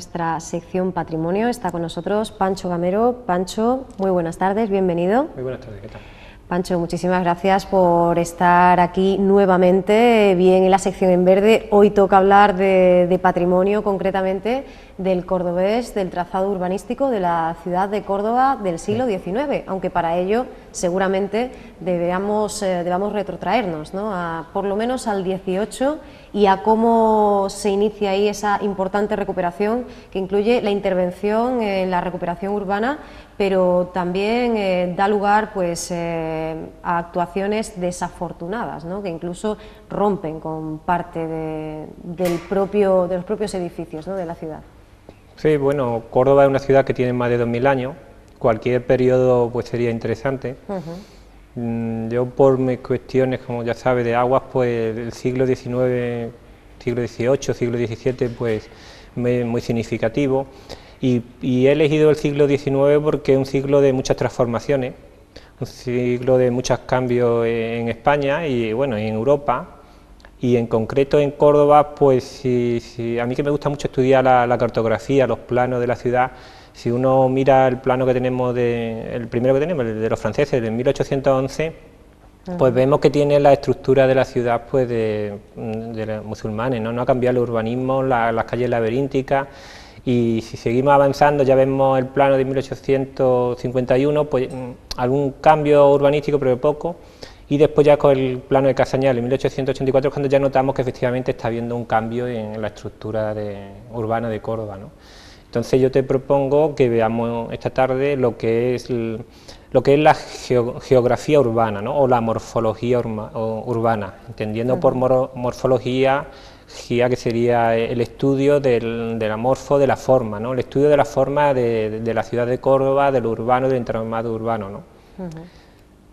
nuestra sección Patrimonio. Está con nosotros Pancho Gamero. Pancho, muy buenas tardes, bienvenido. Muy buenas tardes, ¿qué tal? Pancho, muchísimas gracias por estar aquí nuevamente, bien en la sección en verde. Hoy toca hablar de patrimonio, concretamente del cordobés, del trazado urbanístico de la ciudad de Córdoba del siglo XIX, aunque para ello seguramente debamos retrotraernos, ¿no?, por lo menos al XVIII y a cómo se inicia ahí esa importante recuperación que incluye la intervención en la recuperación urbana, pero también da lugar pues, a actuaciones desafortunadas, ¿no?, que incluso rompen con parte de los propios edificios, ¿no?, de la ciudad. Sí, bueno, Córdoba es una ciudad que tiene más de 2000 años, cualquier periodo pues sería interesante. Yo por mis cuestiones, como ya sabe, de aguas, pues el siglo XIX, siglo XVIII, siglo XVII, pues muy significativo. Y he elegido el siglo XIX porque es un siglo de muchas transformaciones, un siglo de muchos cambios en España y bueno, en Europa, y en concreto en Córdoba, pues a mí que me gusta mucho estudiar la cartografía, los planos de la ciudad. Si uno mira el plano que tenemos, el primero que tenemos, el de los franceses, del 1811, pues vemos que tiene la estructura de la ciudad pues de los musulmanes, ¿no? No ha cambiado el urbanismo, las calles laberínticas. Y si seguimos avanzando, ya vemos el plano de 1851, pues algún cambio urbanístico, pero poco, y después ya con el plano de Casañal en 1884 es cuando ya notamos que efectivamente está habiendo un cambio en la estructura urbana de Córdoba, ¿no? Entonces yo te propongo que veamos esta tarde lo que es la geografía urbana, ¿no?, o la morfología urbana, entendiendo por morfología que sería el estudio de la morfo, de la forma, ¿no?, el estudio de la forma de la ciudad de Córdoba, del urbano, del entramado urbano, ¿no?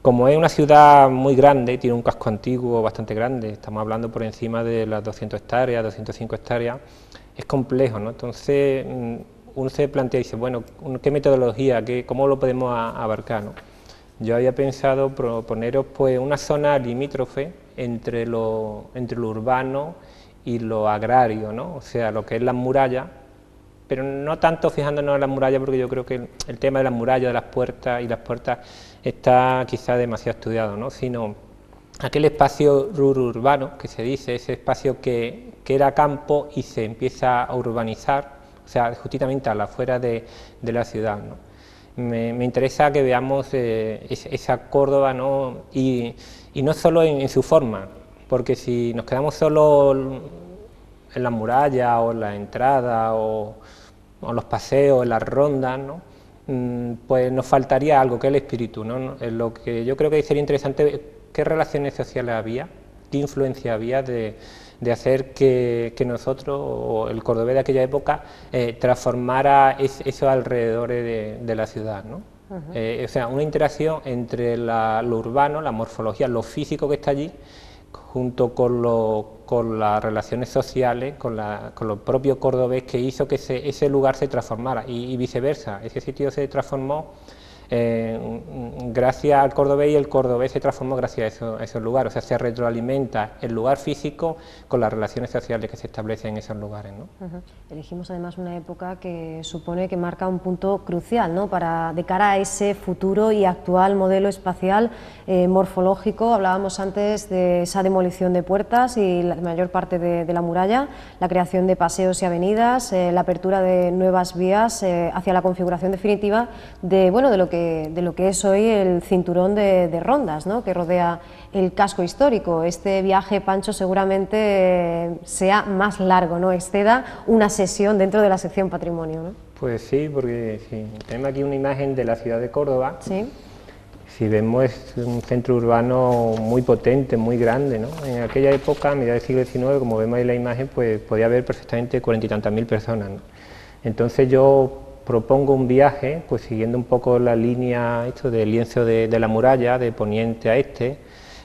Como es una ciudad muy grande, tiene un casco antiguo bastante grande, estamos hablando por encima de las 200 hectáreas, 205 hectáreas, es complejo, ¿no? Entonces uno se plantea y dice, bueno, ¿qué metodología, cómo lo podemos abarcar, ¿no? Yo había pensado proponeros pues una zona limítrofe entre lo urbano y lo agrario, ¿no? O sea, lo que es las murallas, pero no tanto fijándonos en las murallas, porque yo creo que el tema de las murallas, de las puertas y las puertas está quizá demasiado estudiado, ¿no?, sino aquel espacio urbano que se dice, ese espacio que era campo y se empieza a urbanizar, o sea, justamente a la afuera de la ciudad, ¿no? Me interesa que veamos esa Córdoba, ¿no?, y no solo en su forma, porque si nos quedamos solo en las murallas o en la entrada o los paseos, en las rondas, ¿no?, pues nos faltaría algo, que es el espíritu, ¿no? Lo que yo creo que sería interesante, qué relaciones sociales había, qué influencia había de hacer que nosotros, o el cordobés de aquella época, transformara esos alrededores de la ciudad, ¿no? O sea, una interacción entre lo urbano, la morfología, lo físico que está allí, junto con las relaciones sociales, con los propios cordobés, que hizo que ese lugar se transformara y viceversa. Ese sitio se transformó gracias al cordobés y el cordobés se transformó gracias a esos lugares. O sea, se retroalimenta el lugar físico con las relaciones sociales que se establecen en esos lugares, ¿no? Elegimos además una época que supone que marca un punto crucial, ¿no?, de cara a ese futuro y actual modelo espacial morfológico. Hablábamos antes de esa demolición de puertas y la mayor parte de la muralla, la creación de paseos y avenidas, la apertura de nuevas vías hacia la configuración definitiva de lo que es hoy el cinturón de rondas, ¿no?, que rodea el casco histórico. Este viaje, Pancho, seguramente sea más largo, ¿no?, exceda una sesión dentro de la sección Patrimonio, ¿no? Pues sí, porque sí, tenemos aquí una imagen de la ciudad de Córdoba. Sí. Si vemos, es un centro urbano muy potente, muy grande, ¿no? En aquella época, a mediados del siglo XIX, como vemos ahí en la imagen, pues podía haber perfectamente 40 y tantas mil personas, ¿no? Entonces yo propongo un viaje, pues siguiendo un poco la línea del lienzo de la muralla, de poniente a este,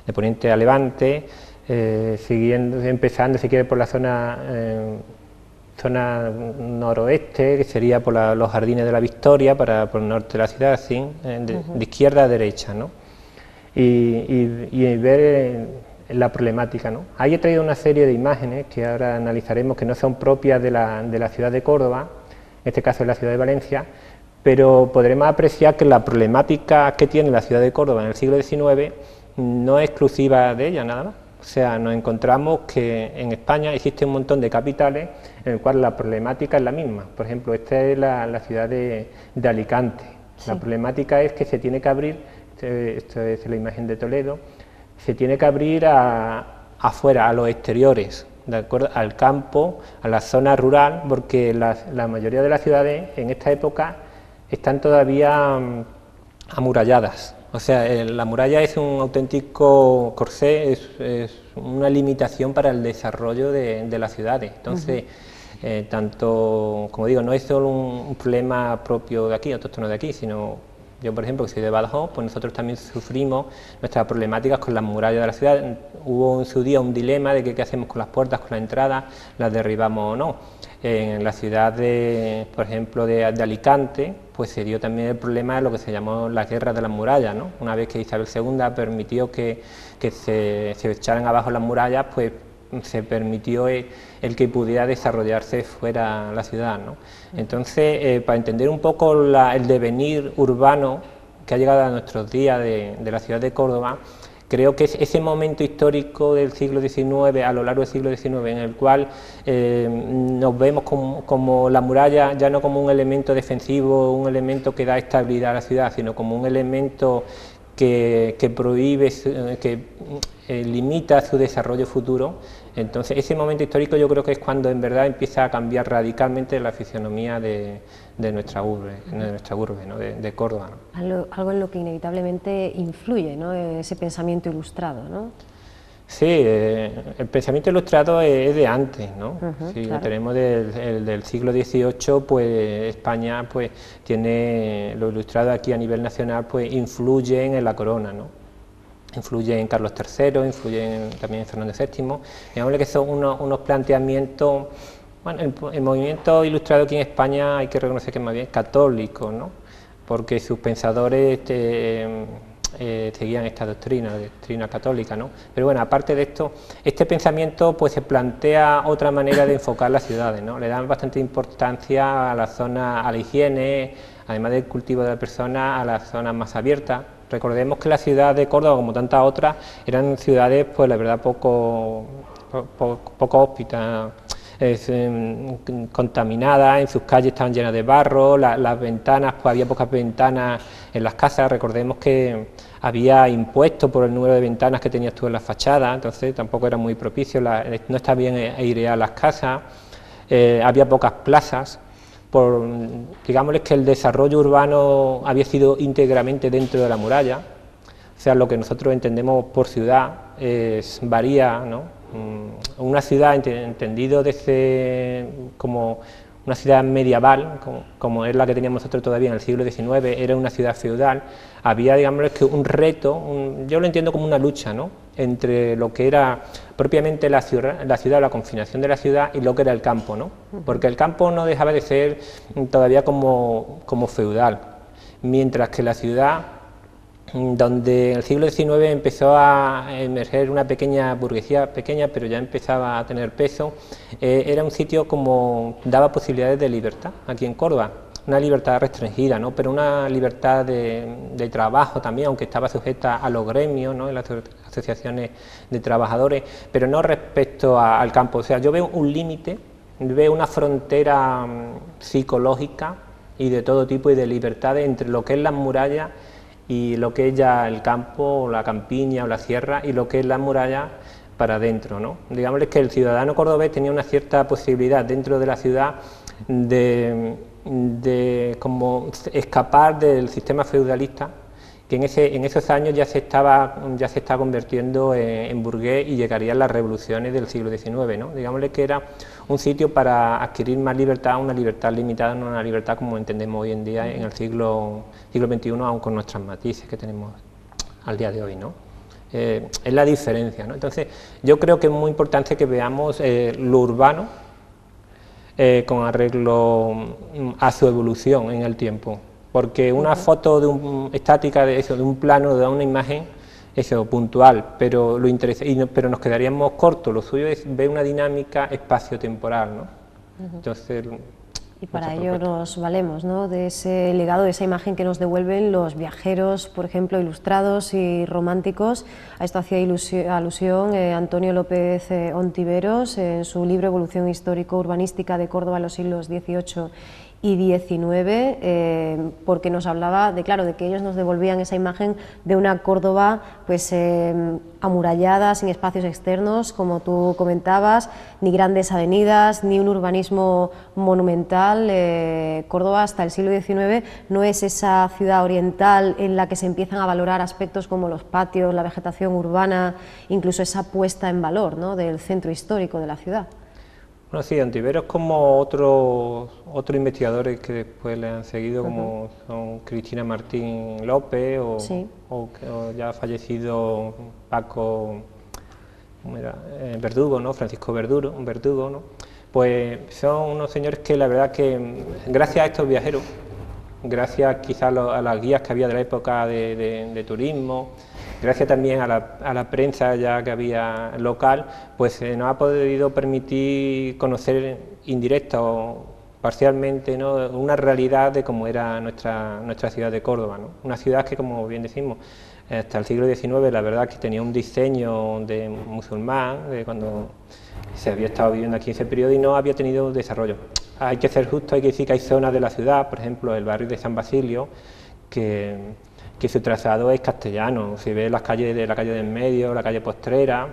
de poniente a levante, empezando, si quiere, por la zona noroeste, que sería por los jardines de la Victoria, por el norte de la ciudad, así, de izquierda a derecha, ¿no? Y ver la problemática, ¿no? Ahí he traído una serie de imágenes que ahora analizaremos, que no son propias de la ciudad de Córdoba, este caso en la ciudad de Valencia, pero podremos apreciar que la problemática que tiene la ciudad de Córdoba en el siglo XIX no es exclusiva de ella nada más. O sea, nos encontramos que en España existe un montón de capitales en el cual la problemática es la misma. Por ejemplo, esta es la ciudad de Alicante. Sí. La problemática es que se tiene que abrir, esto es la imagen de Toledo, se tiene que abrir afuera, a los exteriores, de acuerdo, al campo, a la zona rural, porque la mayoría de las ciudades en esta época están todavía amuralladas. O sea, la muralla es un auténtico corsé, es una limitación para el desarrollo de las ciudades. Entonces, tanto, como digo, no es solo un problema propio de aquí, autóctono de aquí, sino yo, por ejemplo, que soy de Badajoz, pues nosotros también sufrimos nuestras problemáticas con las murallas de la ciudad. Hubo en su día un dilema de que qué hacemos con las puertas, con las entradas, las derribamos o no. En la ciudad de, por ejemplo, de Alicante, pues se dio también el problema de lo que se llamó la guerra de las murallas, ¿no? Una vez que Isabel II permitió que se echaran abajo las murallas, pues se permitió el que pudiera desarrollarse fuera la ciudad, ¿no? Entonces, para entender un poco el devenir urbano que ha llegado a nuestros días de la ciudad de Córdoba, creo que es ese momento histórico del siglo XIX, a lo largo del siglo XIX, en el cual nos vemos como la muralla ya no como un elemento defensivo, un elemento que da estabilidad a la ciudad, sino como un elemento que prohíbe, que limita su desarrollo futuro. Entonces, ese momento histórico yo creo que es cuando en verdad empieza a cambiar radicalmente la fisionomía de nuestra urbe, ¿no? de Córdoba, ¿no? Algo en lo que inevitablemente influye, ¿no? Ese pensamiento ilustrado, ¿no? Sí, el pensamiento ilustrado es de antes, ¿no? Si lo tenemos del siglo XVIII, pues España pues tiene lo ilustrado aquí a nivel nacional, pues influyen en la corona, ¿no? Influye en Carlos III, influye también en Fernando VII, digamos que son unos planteamientos. Bueno, el movimiento ilustrado aquí en España hay que reconocer que es más bien católico, ¿no? Porque sus pensadores seguían esta doctrina católica, ¿no? Pero bueno, aparte de esto, este pensamiento pues se plantea otra manera de enfocar las ciudades, ¿no? Le dan bastante importancia a la zona, a la higiene, además del cultivo de la persona, a las zonas más abiertas. Recordemos que la ciudad de Córdoba, como tantas otras, eran ciudades, pues la verdad, poco hóspitas, contaminadas, en sus calles estaban llenas de barro, las ventanas, pues había pocas ventanas en las casas. Recordemos que había impuestos por el número de ventanas que tenías tú en las fachadas, entonces tampoco era muy propicio, no está bien airear las casas, había pocas plazas. Digámosles que el desarrollo urbano había sido íntegramente dentro de la muralla, o sea, lo que nosotros entendemos por ciudad varía, ¿no? Una ciudad entendido como una ciudad medieval, como es la que teníamos nosotros todavía en el siglo XIX, era una ciudad feudal. Había, digamos, que un reto, yo lo entiendo como una lucha, ¿no?, entre lo que era propiamente la ciudad, la confinación de la ciudad, y lo que era el campo, ¿no? Porque el campo no dejaba de ser todavía como feudal, mientras que la ciudad, donde en el siglo XIX empezó a emerger una pequeña burguesía, pequeña, pero ya empezaba a tener peso, era un sitio como daba posibilidades de libertad aquí en Córdoba, una libertad restringida, ¿no?, pero una libertad de trabajo también, aunque estaba sujeta a los gremios, ¿no?, en las asociaciones de trabajadores, pero no respecto al campo. O sea, yo veo un límite, veo una frontera psicológica y de todo tipo y de libertades entre lo que es las murallas y lo que es ya el campo, o la campiña o la sierra, y lo que es la muralla para adentro, ¿no? Digámosles que el ciudadano cordobés tenía una cierta posibilidad dentro de la ciudad de como escapar del sistema feudalista, que en esos años ya se está convirtiendo en burgués, y llegarían las revoluciones del siglo XIX, ¿no? Digámosle que era un sitio para adquirir más libertad, una libertad limitada, no una libertad como entendemos hoy en día en el siglo XXI, aun con nuestras matices que tenemos al día de hoy, ¿no? Es la diferencia, ¿no? Entonces, yo creo que es muy importante que veamos lo urbano con arreglo a su evolución en el tiempo, porque una foto estática de un plano, de una imagen, eso, puntual, pero pero nos quedaríamos cortos. Lo suyo es ver una dinámica espaciotemporal, ¿no? Entonces, Y para ello nos valemos, ¿no?, de ese legado, de esa imagen que nos devuelven los viajeros, por ejemplo, ilustrados y románticos. A esto hacía alusión Antonio López Ontiveros en su libro Evolución histórico-urbanística de Córdoba en los siglos XVIII y XIX, porque nos hablaba de, claro, de que ellos nos devolvían esa imagen de una Córdoba pues amurallada, sin espacios externos, como tú comentabas, ni grandes avenidas, ni un urbanismo monumental. Córdoba hasta el siglo XIX no es esa ciudad oriental en la que se empiezan a valorar aspectos como los patios, la vegetación urbana, incluso esa puesta en valor, ¿no?, del centro histórico de la ciudad. Bueno, sí, Ontiveros, como otros investigadores que después le han seguido, como son Cristina Martín López o ya fallecido Paco Verdugo, ¿no?, Francisco Verdugo, ¿no?, pues son unos señores que la verdad que gracias a estos viajeros, gracias quizás a las guías que había de la época de turismo, gracias también a la prensa ya que había local, pues nos ha podido permitir conocer indirecta o parcialmente, ¿no?, una realidad de cómo era nuestra ciudad de Córdoba, ¿no?, una ciudad que, como bien decimos, hasta el siglo XIX la verdad que tenía un diseño de musulmán, de cuando se había estado viviendo aquí en ese periodo, y no había tenido desarrollo. Hay que ser justo, hay que decir que hay zonas de la ciudad, por ejemplo el barrio de San Basilio, que su trazado es castellano. Si ves las calles de la calle del Medio, la calle Postrera,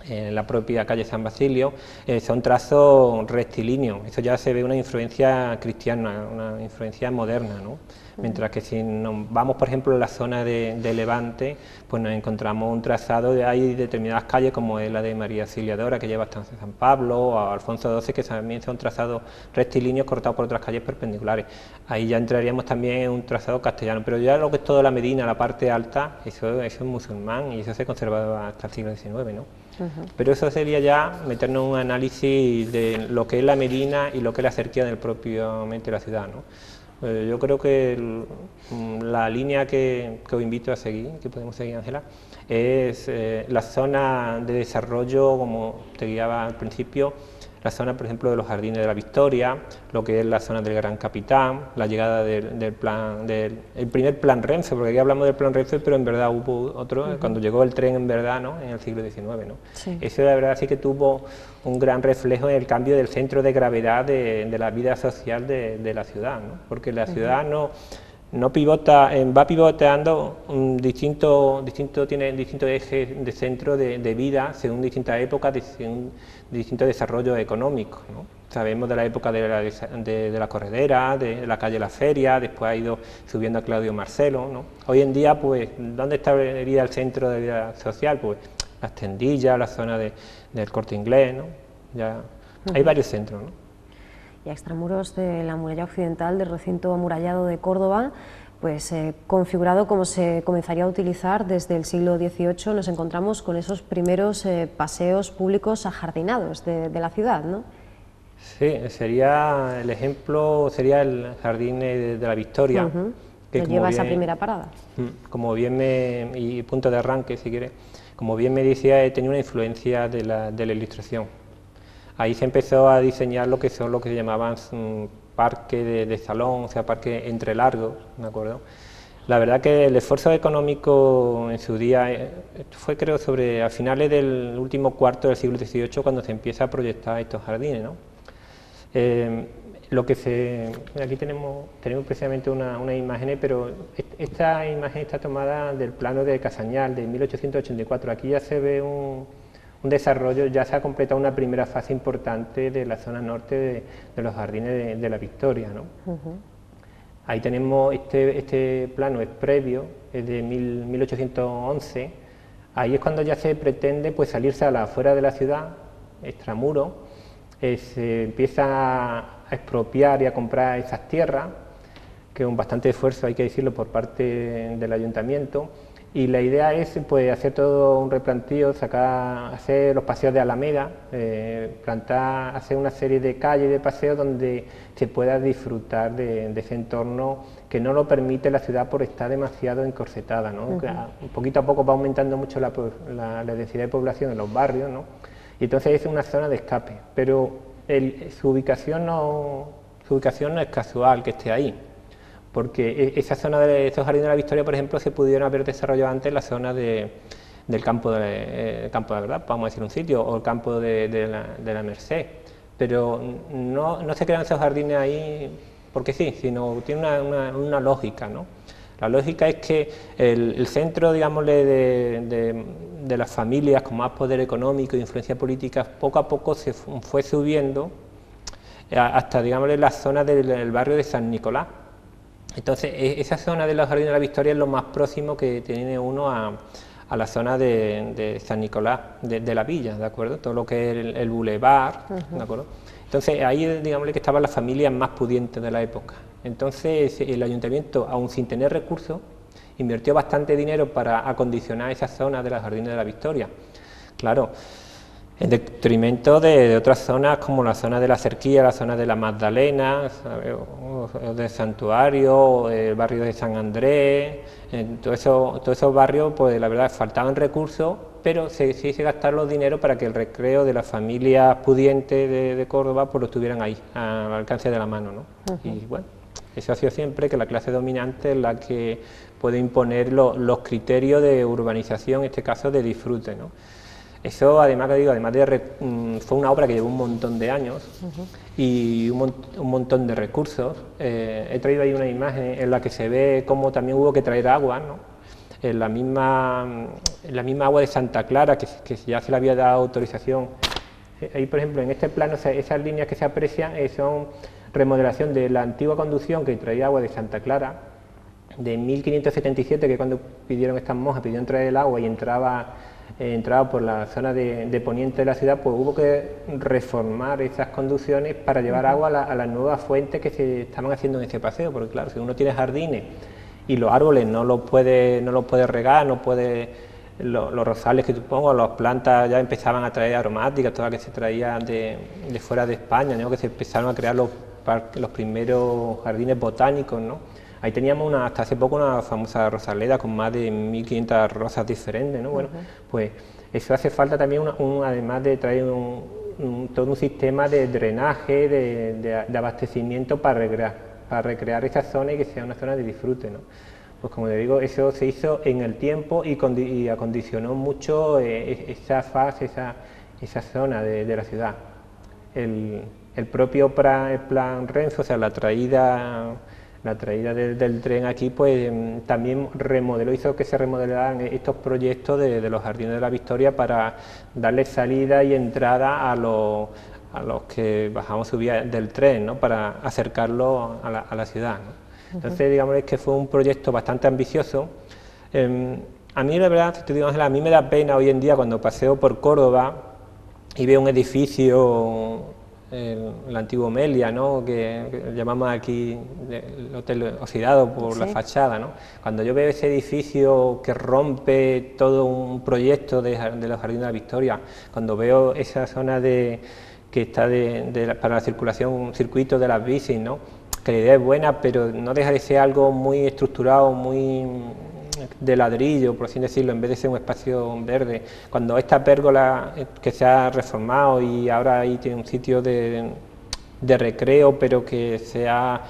la propia calle San Basilio, son trazos rectilíneos. Eso ya se ve una influencia cristiana, una influencia moderna, ¿no? Mientras que si nos vamos, por ejemplo, a la zona de Levante, pues nos encontramos un trazado hay determinadas calles, como es la de María Auxiliadora, que lleva hasta San Pablo, o Alfonso XII, que también son trazados rectilíneos cortados por otras calles perpendiculares. Ahí ya entraríamos también en un trazado castellano, pero ya lo que es toda la Medina, la parte alta, eso es musulmán, y eso se conserva hasta el siglo XIX, ¿no? Pero eso sería ya meternos en un análisis de lo que es la Medina y lo que es la cercanía propiamente de la ciudad, ¿no? Yo creo que la línea que os invito a seguir, que podemos seguir, Ángela, es la zona de desarrollo, como te guiaba al principio, la zona, por ejemplo, de los Jardines de la Victoria, lo que es la zona del Gran Capitán, la llegada del primer plan Renfe, porque aquí hablamos del plan Renfe, pero en verdad hubo otro, cuando llegó el tren en verdad, ¿no?, en el siglo XIX, ¿no? Sí. Eso la verdad sí que tuvo un gran reflejo en el cambio del centro de gravedad de la vida social de la ciudad, ¿no?, porque la ciudad no pivota, va pivoteando tiene distintos ejes de centro de vida según distintas épocas, según distintos desarrollos económicos, ¿no? Sabemos de la época de la Corredera, de la calle La Feria, después ha ido subiendo a Claudio Marcelo, ¿no? Hoy en día, pues, ¿dónde estaría el centro de vida social? Pues las Tendillas, la zona del Corte Inglés, ¿no? Ya hay varios centros, ¿no? Y a extramuros de la muralla occidental del recinto amurallado de Córdoba, pues configurado como se comenzaría a utilizar desde el siglo XVIII, nos encontramos con esos primeros paseos públicos ajardinados de la ciudad, ¿no? Sí, sería el ejemplo, sería el Jardín de la Victoria, que lleva esa primera parada. Como bien y punto de arranque, si quieres, como bien me decía, tenía una influencia de la ilustración. Ahí se empezó a diseñar lo que se llamaban parque de salón, o sea, parque entre largos, ¿de acuerdo? La verdad que el esfuerzo económico en su día fue, creo, a finales del último cuarto del siglo XVIII cuando se empieza a proyectar estos jardines, ¿no? Aquí tenemos precisamente unas imágenes, pero esta imagen está tomada del plano de Casañal de 1884. Aquí ya se ve un desarrollo, ya se ha completado una primera fase importante de la zona norte de los Jardines de la Victoria, ¿no? Ahí tenemos este plano, es previo, es de 1811. Ahí es cuando ya se pretende, pues, salirse a la afuera de la ciudad, extramuro, se empieza a expropiar y a comprar esas tierras, que es un bastante esfuerzo, hay que decirlo, por parte del ayuntamiento. Y la idea es, pues, hacer todo un replantío, hacer los paseos de Alameda, hacer una serie de calles de paseos donde se pueda disfrutar de ese entorno que no lo permite la ciudad por estar demasiado encorsetada, ¿no? Poquito a poco va aumentando mucho la densidad de población en los barrios, ¿no? Y entonces es una zona de escape, pero su ubicación no su ubicación no es casual que esté ahí, porque esa zona de estos jardines de la Victoria, por ejemplo, se pudieron haber desarrollado antes en la zona del campo de la Verdad, vamos a decir un sitio, o el campo de la Merced, pero no se crean esos jardines ahí porque sí, sino tiene una lógica, ¿no? La lógica es que el centro, digámosle, de las familias con más poder económico e influencia política, poco a poco se fue subiendo hasta, digámosle, la zona del barrio de San Nicolás. Entonces, esa zona de los Jardines de la Victoria es lo más próximo que tiene uno a la zona de San Nicolás, de la villa, ¿de acuerdo? Todo lo que es el bulevar, ¿de acuerdo? Entonces, ahí, digámosle, que estaban las familias más pudientes de la época. Entonces, el ayuntamiento, aun sin tener recursos, invirtió bastante dinero para acondicionar esa zona de los Jardines de la Victoria. Claro, en detrimento de otras zonas como la zona de la Cerquilla, la zona de la Magdalena, o del Santuario, o el barrio de San Andrés, todos esos barrios, pues la verdad faltaban recursos, pero sí se gastaron los dineros para que el recreo de las familias pudientes de Córdoba pues lo tuvieran ahí, al alcance de la mano, ¿no? Y bueno, eso ha sido siempre que la clase dominante es la que puede imponer los criterios de urbanización, en este caso de disfrute, ¿no? Eso, además, fue una obra que llevó un montón de años y un montón de recursos. He traído ahí una imagen en la que se ve cómo también hubo que traer agua, ¿no? En la misma agua de Santa Clara, que ya se le había dado autorización. Ahí, por ejemplo, en este plano, esas líneas que se aprecian son remodelación de la antigua conducción que traía agua de Santa Clara, de 1577, que cuando pidieron estas monjas, pidieron traer el agua y entraba por la zona de poniente de la ciudad, pues hubo que reformar esas conducciones para llevar agua a las nuevas fuentes que se estaban haciendo en ese paseo, porque claro, si uno tiene jardines y los árboles no los puede regar, los rosales que supongo, las plantas ya empezaban a traer aromáticas, todas las que se traían de fuera de España, ¿no? Que se empezaron a crear los primeros jardines botánicos, ¿no? Ahí teníamos hasta hace poco una famosa rosaleda con más de 1500 rosas diferentes, ¿no? Bueno, pues eso hace falta también, además de traer todo un sistema de drenaje, de abastecimiento para recrear esa zona y que sea una zona de disfrute, ¿no? Pues como le digo, eso se hizo en el tiempo y acondicionó mucho esa fase, esa zona de la ciudad. El propio plan Renfe, o sea, la traída del tren aquí, pues también hizo que se remodelaran estos proyectos de los Jardines de la Victoria para darle salida y entrada a los que bajamos subía del tren, ¿no? Para acercarlo a la ciudad, ¿no? Entonces, digamos que fue un proyecto bastante ambicioso. A mí, la verdad, te digo, Ángela, a mí me da pena hoy en día cuando paseo por Córdoba y veo un edificio, el antiguo Melia, ¿no? que llamamos aquí el Hotel Oxidado por la fachada, ¿no? Cuando yo veo ese edificio que rompe todo un proyecto de los Jardines de la Victoria, cuando veo esa zona que está para la circulación, un circuito de las bicis, ¿no? Que la idea es buena, pero no deja de ser algo muy estructurado, muy de ladrillo, por así decirlo, en vez de ser un espacio verde. Cuando esta pérgola que se ha reformado y ahora ahí tiene un sitio de recreo, pero que se ha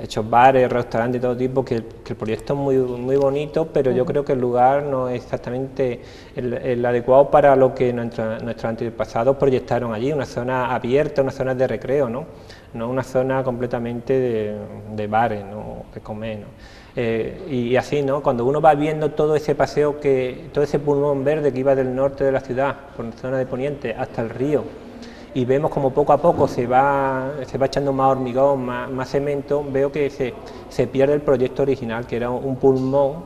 hecho bares, restaurantes de todo tipo, que el proyecto es muy bonito, pero yo creo que el lugar no es exactamente el adecuado para lo que nuestros antepasados proyectaron allí, una zona abierta, una zona de recreo, no una zona completamente de bares, ¿no? De comer, ¿no? Y así, ¿no? Cuando uno va viendo todo ese paseo, todo ese pulmón verde que iba del norte de la ciudad, por la zona de Poniente, hasta el río, y vemos como poco a poco se va echando más hormigón, más cemento, veo que se pierde el proyecto original, que era un pulmón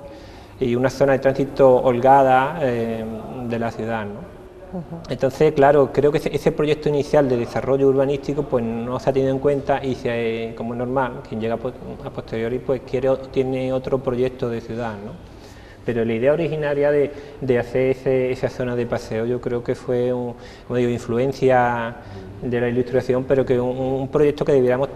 y una zona de tránsito holgada de la ciudad, ¿no? Entonces, claro, creo que ese proyecto inicial de desarrollo urbanístico pues no se ha tenido en cuenta y como es normal, quien llega a posteriori pues tiene otro proyecto de ciudad, ¿no? Pero la idea originaria de hacer esa zona de paseo yo creo que fue, como digo, influencia de la Ilustración, pero que un proyecto que debiéramos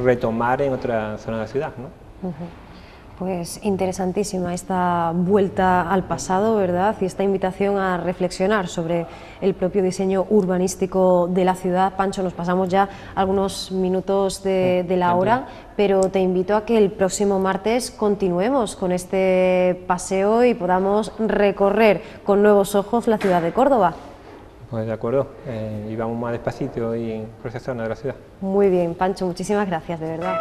retomar en otra zona de la ciudad, ¿no? Pues interesantísima esta vuelta al pasado, ¿verdad? Y esta invitación a reflexionar sobre el propio diseño urbanístico de la ciudad. Pancho, nos pasamos ya algunos minutos de la hora, pero te invito a que el próximo martes continuemos con este paseo y podamos recorrer con nuevos ojos la ciudad de Córdoba. Pues de acuerdo, y vamos más despacito y por esa zona de la ciudad. Muy bien, Pancho, muchísimas gracias, de verdad.